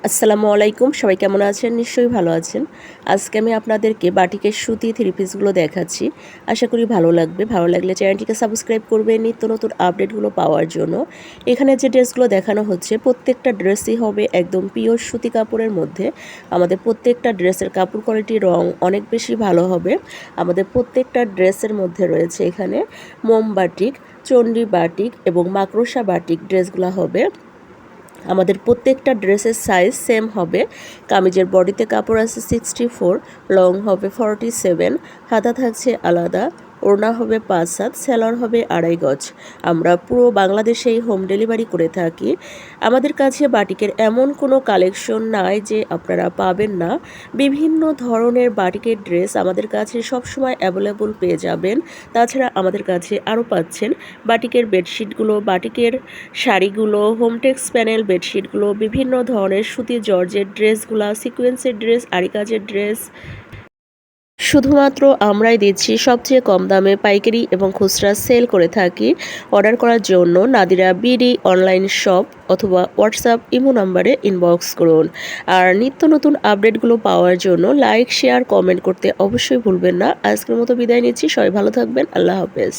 আসসালামু আলাইকুম, সবাই কেমন আছেন? নিশ্চয়ই ভালো আছেন। আজকে আমি আপনাদেরকে বাটিকের সুতি থ্রি পিসগুলো দেখাচ্ছি। আশা করি ভালো লাগবে। ভালো লাগলে চ্যানেলটিকে সাবস্ক্রাইব করবেন নিত্য নতুন আপডেটগুলো পাওয়ার জন্য। এখানে যে ড্রেসগুলো দেখানো হচ্ছে প্রত্যেকটা ড্রেসই হবে একদম পিওর সুতি কাপড়ের মধ্যে। আমাদের প্রত্যেকটা ড্রেসের কাপড় কোয়ালিটি, রং অনেক বেশি ভালো হবে। আমাদের প্রত্যেকটা ড্রেসের মধ্যে রয়েছে এখানে মোম বাটিক, চণ্ডী বাটিক এবং মাকড়সা বাটিক ড্রেসগুলো হবে। আমাদের প্রত্যেকটা ড্রেসের সাইজ সেম হবে। কামিজের বডিতে কাপড় আছে 64, লং হবে 47, হাতা থাকছে আলাদা, ওড়না হবে 5/7, সেলর হবে 2.5 গজ। আমরা পুরো বাংলাদেশেই হোম ডেলিভারি করে থাকি। আমাদের কাছে বাটিকের এমন কোনো কালেকশন নাই যে আপনারা পাবেন না। বিভিন্ন ধরনের বাটিকের ড্রেস আমাদের কাছে সবসময় অ্যাভেলেবল পেয়ে যাবেন। তাছাড়া আমাদের কাছে আরও পাচ্ছেন বাটিকের বেডশিটগুলো, বাটিকের শাড়িগুলো, হোমটেক্স প্যানেল বেডশিটগুলো, বিভিন্ন ধরনের সুতি জর্জের ড্রেসগুলো, সিকোয়েন্সের ড্রেস, আরি কাজের ড্রেস। শুধুমাত্র আমরাই দিচ্ছি সবচেয়ে কম দামে পাইকারি এবং খুচরা সেল করে থাকি। অর্ডার করার জন্য নাদিরা বিডি অনলাইন শপ অথবা হোয়াটসঅ্যাপ ইমো নাম্বারে ইনবক্স করুন। আর নিত্য নতুন আপডেটগুলো পাওয়ার জন্য লাইক, শেয়ার, কমেন্ট করতে অবশ্যই ভুলবেন না। আজকের মতো বিদায় নিচ্ছি। সবাই ভালো থাকবেন। আল্লাহ হাফেজ।